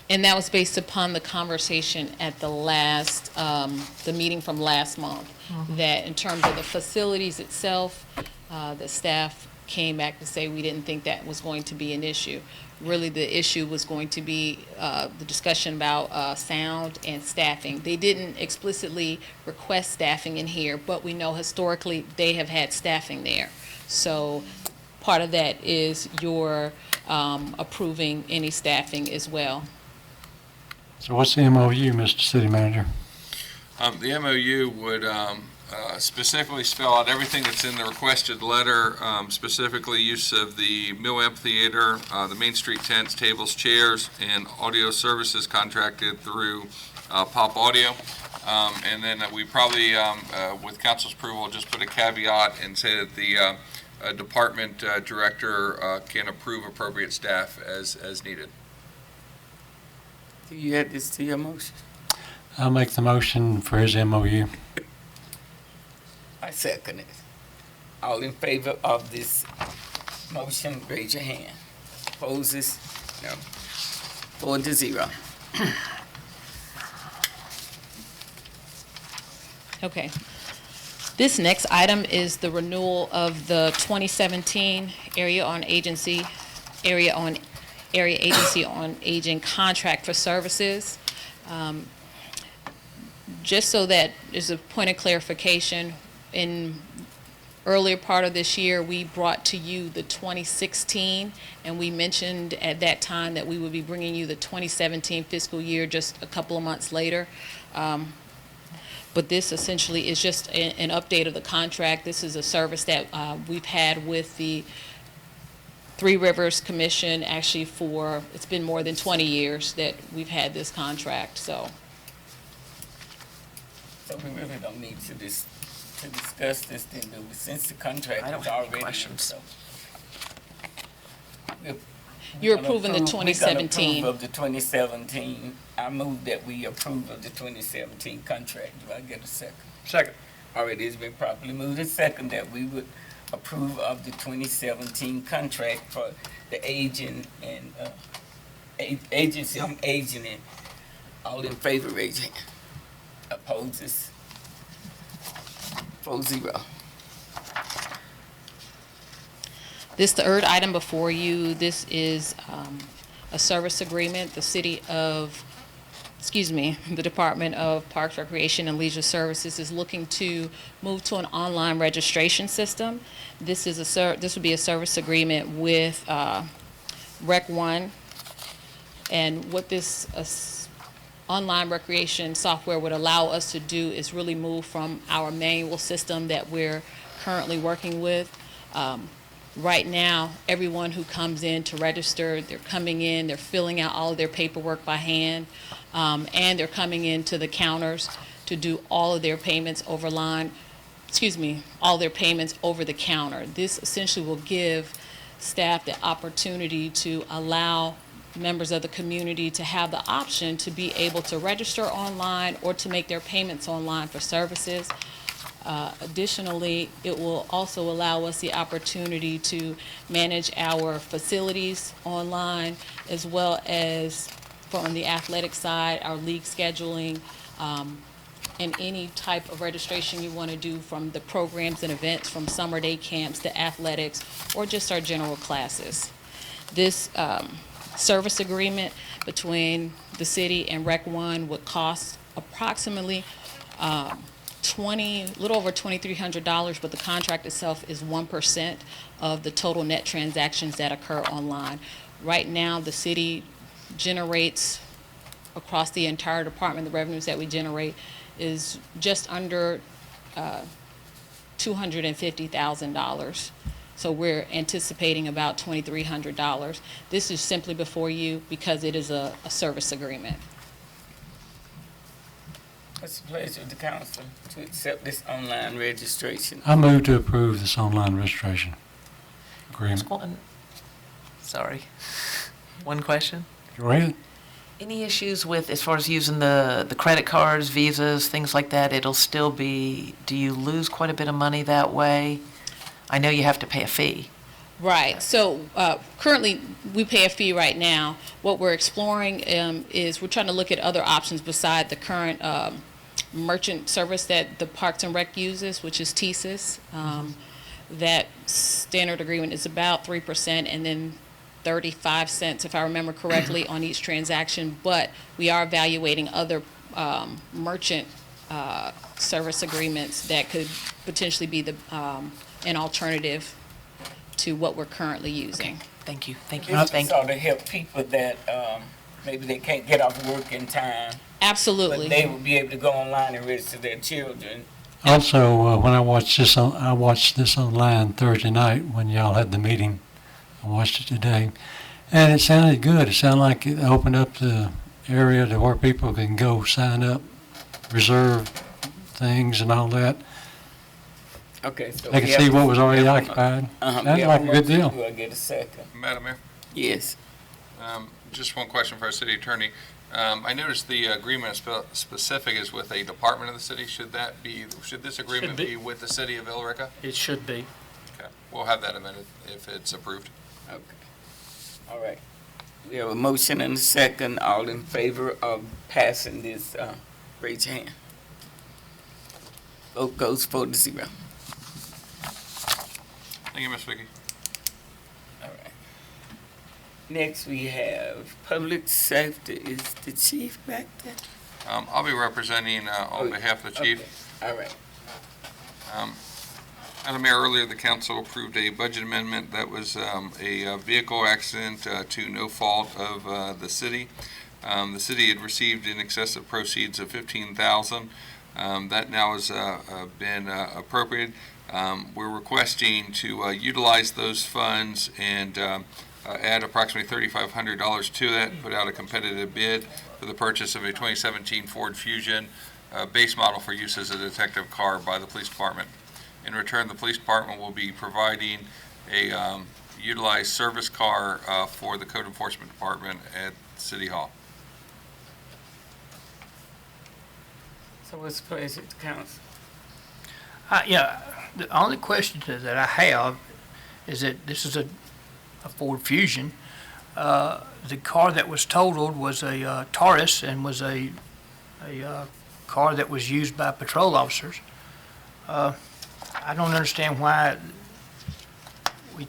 And that was based upon the conversation at the last, the meeting from last month, that in terms of the facilities itself, the staff came back to say we didn't think that was going to be an issue. Really, the issue was going to be the discussion about sound and staffing. They didn't explicitly request staffing in here, but we know historically they have had staffing there. So part of that is your approving any staffing as well. So what's the MOU, Mr. City Manager? The MOU would specifically spell out everything that's in the requested letter, specifically use of the Mill Amphitheater, the Main Street tents, tables, chairs, and audio services contracted through Pop Audio. And then we probably, with council's approval, just put a caveat and say that the department director can approve appropriate staff as needed. Do you add this to your motion? I'll make the motion for his MOU. I second it. All in favor of this motion, raise your hand. Opposes? No. 4-0. Okay. This next item is the renewal of the 2017 Area Agency on Aging contract for services. Just so that there's a point of clarification, in earlier part of this year, we brought to you the 2016, and we mentioned at that time that we would be bringing you the 2017 fiscal year just a couple of months later. But this essentially is just an update of the contract. This is a service that we've had with the Three Rivers Commission actually for, it's been more than 20 years that we've had this contract, so. So we really don't need to discuss this then, do we? Since the contract I don't is have any already in, questions. so. You're approving the We're 2017. gonna approve of the 2017. I move that we approve of the 2017 contract. Do I get a second? Second. All right, it's been properly moved and second that we would approve of the 2017 contract for the aging and agency on aging. And all in favor, raise your hand. Opposes? 4-0. This third item before you, this is a service agreement. The Department of Parks, Recreation, and Leisure Services is looking to move to an online registration system. This would be a service agreement with Rec One, and what this online recreation software would allow us to do is really move from our manual system that we're currently working with. Right now, everyone who comes in to register, they're coming in, they're filling out all of their paperwork by hand, and they're coming into the counters to do all of their payments over all their payments over the counter. This essentially will give staff the opportunity to allow members of the community to have the option to be able to register online or to make their payments online for services. Additionally, it will also allow us the opportunity to manage our facilities online, as well as from the athletic side, our league scheduling, and any type of registration you want to do, from the programs and events, from summer day camps to athletics, or just our general classes. This service agreement between the city and Rec One would cost approximately little over $2,300, but the contract itself is 1% of the total net transactions that occur online. Right now, the city generates, across the entire department, the revenues that we generate is just under $250,000. So we're anticipating about $2,300. This is simply before you because it is a service agreement. What's the pleasure of the council to accept this online registration? I move to approve this online registration agreement. Sorry. One question. Go ahead. Any issues with, as far as using the credit cards, visas, things like that? It'll still be, do you lose quite a bit of money that way? I know you have to pay a fee. Right. So currently, we pay a fee right now. What we're exploring is we're trying to look at other options beside the current merchant service that the Parks and Rec uses, which is TSIS. That standard agreement is about 3%, and then 35 cents, if I remember correctly, on each transaction. But we are evaluating other merchant service agreements that could potentially be an alternative to what we're currently using. Thank you, thank you, This thank is you. sort of help people that maybe they can't get off work in time, but Absolutely. they will be able to go online and register their children. Also, when I watched this online Thursday night when y'all had the meeting. I watched it today, and it sounded good. It sounded like it opened up the area to where people can go sign up, reserve things and all that. Okay, so They we can have see a- what was already we have a- occupied. Uh-huh, Sounds we have like a good motion. deal. Do I get a second? Madam Mayor? Yes. Just one question for our city attorney. I noticed the agreement specific is with a department of the city. Should this agreement be. be with the city of Illarica? It should be. Okay, we'll have that amended if it's approved. Okay. All right. We have a motion and a second. All in favor of passing this, raise your hand. Vote goes 4-0. Thank you, Ms. Vicky. All right. Next, we have public safety. Is the chief back there? I'll be representing on behalf of the chief. Okay. All right. Madam Mayor, earlier the council approved a budget amendment that was a vehicle accident to no fault of the city. The city had received in excess of proceeds of $15,000. That now has been appropriated. We're requesting to utilize those funds and add approximately $3,500 to that, put out a competitive bid for the purchase of a 2017 Ford Fusion base model for use as a detective car by the police department. In return, the police department will be providing a utilized service car for the code enforcement department at City Hall. So what's the pleasure of the council? Yeah, the only question that I have is that this is a Ford Fusion. The car that was totaled was a Taurus and was a car that was used by patrol officers. I don't understand why we